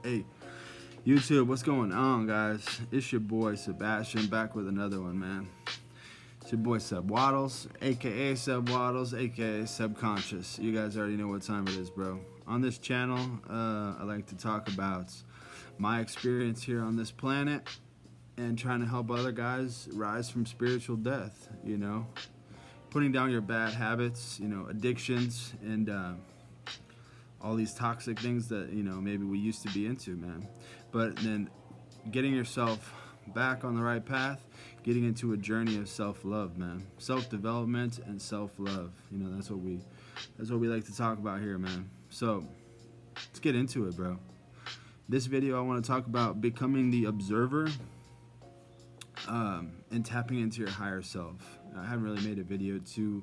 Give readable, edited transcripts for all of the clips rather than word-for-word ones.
Hey, YouTube, what's going on, guys? It's your boy Sebastian back with another one, man. It's your boy Seb Waddles, aka Seb Waddles, aka Subconscious. You guys already know what time it is, bro. On this channel, I like to talk about my experience here on this planet and trying to help other guys rise from spiritual death, putting down your bad habits, addictions, and all these toxic things that maybe we used to be into, man. But then getting yourself back on the right path, getting into a journey of self-love, man. Self-development and self-love. That's what we like to talk about here, man. So let's get into it, bro. This video I want to talk about becoming the observer, and tapping into your higher self. I haven't really made a video too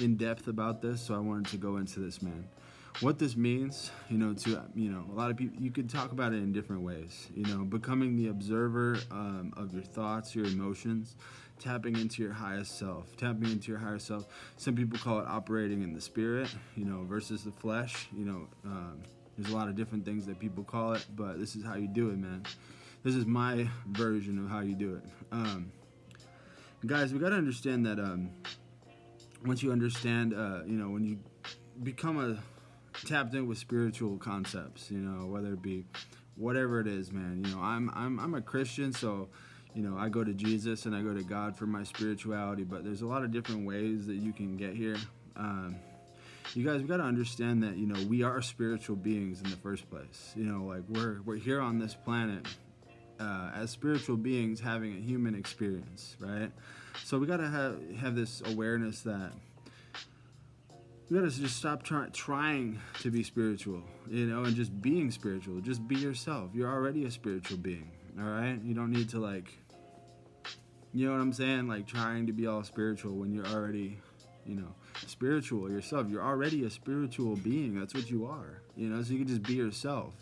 in depth about this, so I wanted to go into this, man. What this means, a lot of people, you could talk about it in different ways. Becoming the observer of your thoughts, your emotions, tapping into your highest self. Tapping into your higher self. Some people call it operating in the spirit, versus the flesh. There's a lot of different things that people call it, but this is how you do it, man. This is my version of how you do it. Guys, we got to understand that once you understand, when you become tapped in with spiritual concepts, whether it be whatever it is, man. I'm a Christian, so I go to Jesus and I go to God for my spirituality, but there's a lot of different ways that you can get here. You guys, we got to understand that we are spiritual beings in the first place. We're here on this planet as spiritual beings having a human experience, right? So we got to have this awareness that you gotta just stop trying to be spiritual, and just being spiritual. Just be yourself. You're already a spiritual being, all right? You don't need to, you know what I'm saying? Trying to be all spiritual when you're already, spiritual yourself. You're already a spiritual being. That's what you are, so you can just be yourself,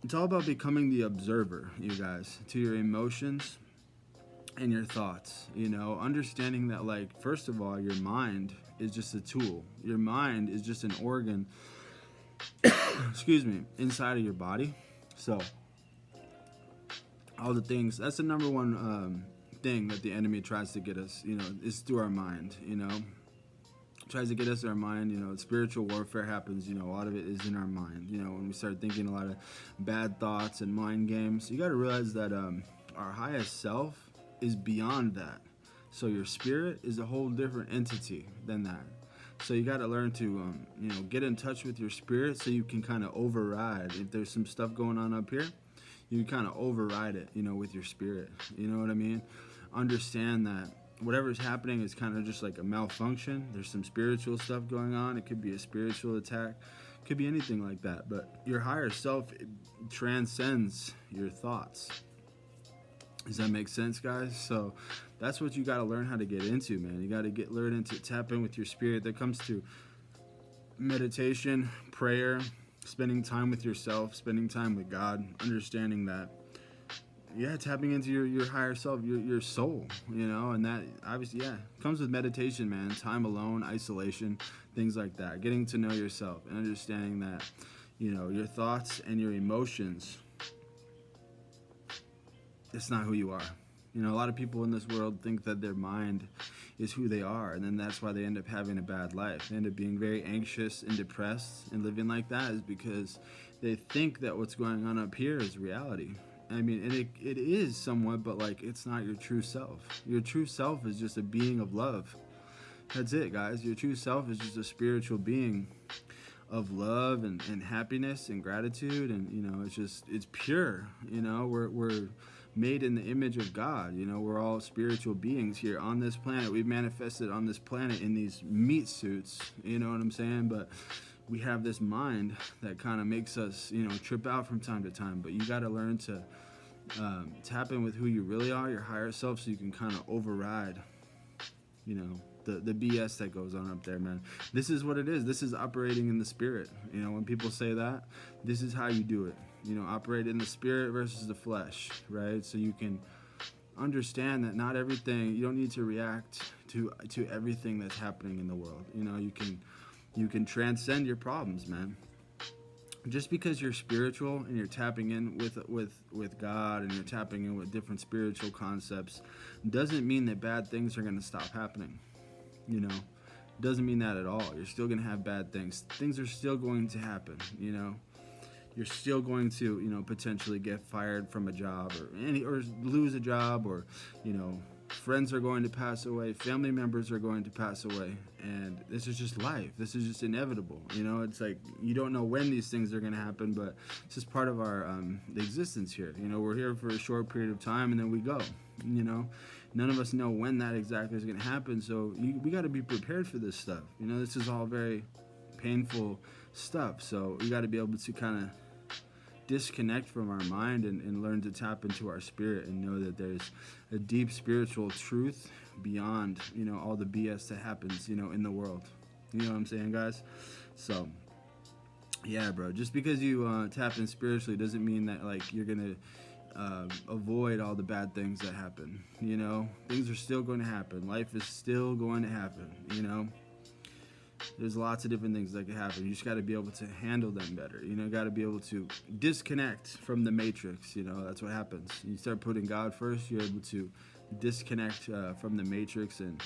It's all about becoming the observer, you guys, to your emotions and your thoughts, understanding that, first of all, your mind is just a tool. Your mind is just an organ excuse me, inside of your body. So all the things, that's the number one thing that the enemy tries to get us, is through our mind. Tries to get us in our mind. Spiritual warfare happens, a lot of it is in our mind. When we start thinking a lot of bad thoughts and mind games, you got to realize that our highest self is beyond that. So your spirit is a whole different entity than that. So you got to learn to get in touch with your spirit, so you can kind of override. If there's some stuff going on up here, you kind of override it, with your spirit. You know what I mean? Understand that whatever's happening is kind of just like a malfunction. There's some spiritual stuff going on. It could be a spiritual attack. It could be anything like that. But your higher self, it transcends your thoughts. Does that make sense, guys? So that's what you got to learn how to get into, man. You got to learn into tap in with your spirit. That comes to meditation, prayer, spending time with yourself, spending time with God, understanding that, tapping into your higher self, your soul, and that obviously, comes with meditation, man. Time alone, isolation, things like that. Getting to know yourself and understanding that, your thoughts and your emotions, it's not who you are. A lot of people in this world think that their mind is who they are, and then that's why they end up having a bad life. They end up being very anxious and depressed and living like that, is because they think that what's going on up here is reality. I mean, and it is somewhat, but it's not your true self. Your true self is just a being of love. That's it, guys. Your true self is just a spiritual being of love and happiness and gratitude, and it's pure. We're made in the image of God. We're all spiritual beings here on this planet. We've manifested on this planet in these meat suits, you know what I'm saying? But we have this mind that kind of makes us, trip out from time to time. But you got to learn to tap in with who you really are, your higher self, so you can kind of override, the BS that goes on up there, man. This is what it is. This is operating in the spirit. When people say that, this is how you do it. Operate in the spirit versus the flesh, right? So you can understand that not everything, you don't need to react to everything that's happening in the world. You can transcend your problems, man. just because you're spiritual and you're tapping in with God and you're tapping in with different spiritual concepts doesn't mean that bad things are going to stop happening. You know, doesn't mean that at all. You're still going to have bad things. Things are still going to happen, you know. You're still going to, you know, potentially get fired from a job or lose a job, or, you know, friends are going to pass away, family members are going to pass away, and this is just life. This is just inevitable. You know, it's like you don't know when these things are going to happen, but it's just part of our existence here. You know, we're here for a short period of time and then we go. You know, none of us know when that exactly is going to happen, so we got to be prepared for this stuff. You know, this is all very painful stuff, so we got to be able to kind of disconnect from our mind and learn to tap into our spirit and know that there's a deep spiritual truth beyond, you know, all the BS that happens, you know, in the world. You know what I'm saying, guys? So yeah, bro, just because you tap in spiritually doesn't mean that like you're gonna avoid all the bad things that happen. You know, things are still going to happen. Life is still going to happen. You know, there's lots of different things that can happen. You just got to be able to handle them better. You know, got to be able to disconnect from the matrix. You know, that's what happens. You start putting God first, you're able to disconnect from the matrix. And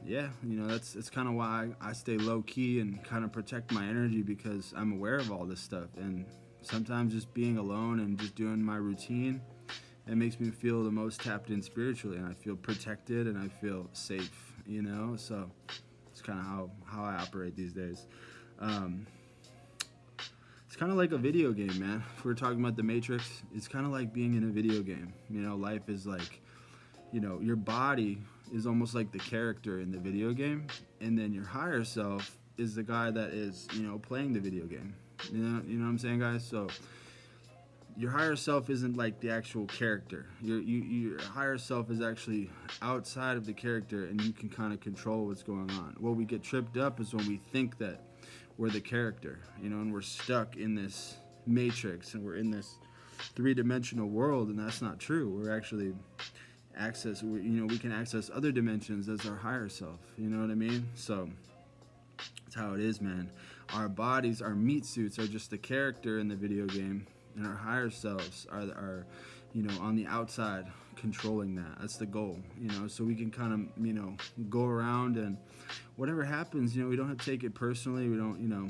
yeah, you know, that's kind of why I stay low key and kind of protect my energy, because I'm aware of all this stuff. And sometimes just being alone and just doing my routine, it makes me feel the most tapped in spiritually, and I feel protected and I feel safe, you know. So it's kind of how I operate these days. It's kind of like a video game, man. If we're talking about the Matrix, it's kind of like being in a video game. You know, life is like, you know, your body is almost like the character in the video game, and then your higher self is the guy that is, you know, playing the video game. You know what I'm saying, guys? So your higher self isn't like the actual character. Your higher self is actually outside of the character, and you can kind of control what's going on. What we get tripped up is when we think that we're the character, you know, and we're stuck in this matrix and we're in this three-dimensional world, and that's not true. We're actually we can access other dimensions as our higher self. You know what I mean? So that's how it is, man. Our bodies, our meat suits are just the character in the video game, and our higher selves are you know, on the outside controlling that. That's the goal, you know, so we can kind of, you know, go around, and whatever happens, you know, we don't have to take it personally. We don't, you know,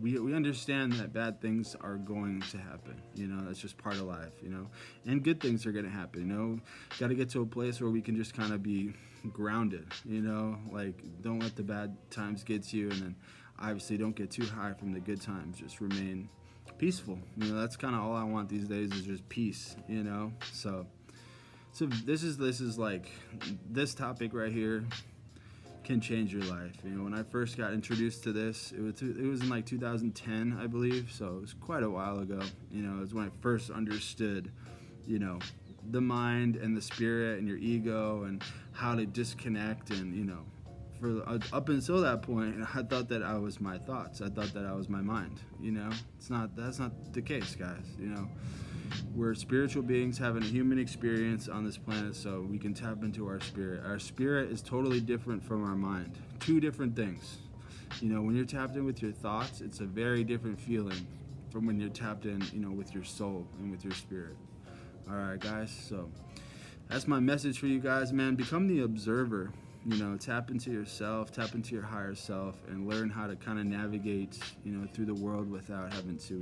we understand that bad things are going to happen, you know. That's just part of life, you know, and good things are going to happen, you know. Got to get to a place where we can just kind of be grounded, you know, like don't let the bad times get to you, and then obviously don't get too high from the good times. Just remain peaceful, you know. That's kind of all I want these days, is just peace, you know. So this is like, this topic right here can change your life. You know, when I first got introduced to this, it was in like 2010, I believe, so it was quite a while ago. You know, it was when I first understood, you know, the mind and the spirit and your ego and how to disconnect. And, you know, for up until that point, I thought that I was my thoughts. I thought that I was my mind. You know, that's not the case, guys. You know, we're spiritual beings having a human experience on this planet, so we can tap into our spirit. Our spirit is totally different from our mind. Two different things. You know, when you're tapped in with your thoughts, it's a very different feeling from when you're tapped in, you know, with your soul and with your spirit. All right, guys, so that's my message for you guys, man. Become the observer. You know, tap into yourself, tap into your higher self, and learn how to kind of navigate, you know, through the world without having to,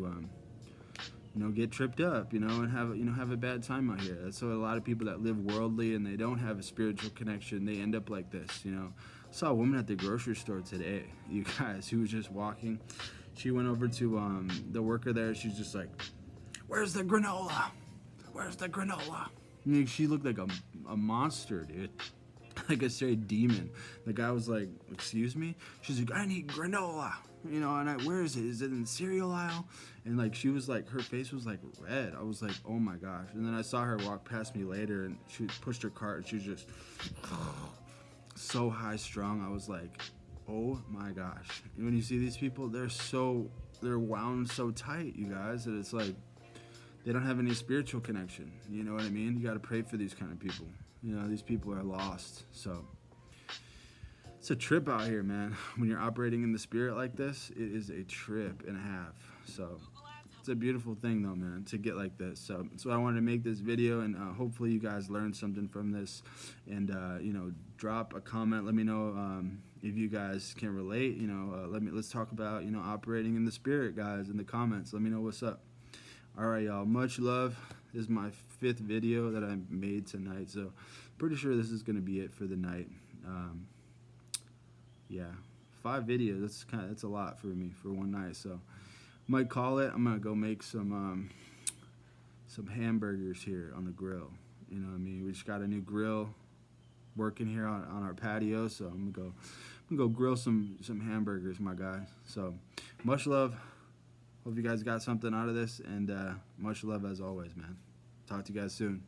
you know, get tripped up, you know, and have a bad time out here. That's why a lot of people that live worldly and they don't have a spiritual connection, they end up like this, you know. I saw a woman at the grocery store today, you guys, who was just walking. She went over to the worker there. She's just like, "Where's the granola? Where's the granola?" I mean, she looked like a monster, dude. Like a straight demon. The guy was like, "Excuse me?" She's like, "I need granola." You know, and where is it? Is it in the cereal aisle? And like, she was like, her face was like red. I was like, oh my gosh. And then I saw her walk past me later, and she pushed her cart, and she was just so high strung. I was like, oh my gosh. And when you see these people, they're wound so tight, you guys, that it's like they don't have any spiritual connection. You know what I mean? You got to pray for these kind of people. You know, these people are lost. So it's a trip out here, man. When you're operating in the spirit like this, it is a trip and a half. So It's a beautiful thing though, man, to get like this. So I wanted to make this video, and hopefully you guys learned something from this. And you know, drop a comment. Let me know if you guys can relate. You know, let's talk about, you know, operating in the spirit, guys, in the comments. Let me know what's up. All right, y'all. Much love. This is my 5th video that I made tonight, so pretty sure this is gonna be it for the night. Yeah, 5 videos. That's a lot for me for one night. So might call it. I'm gonna go make some hamburgers here on the grill. You know what I mean? We just got a new grill working here on our patio, so I'm gonna go grill some hamburgers, my guys. So much love. Hope you guys got something out of this, and much love as always, man. Talk to you guys soon.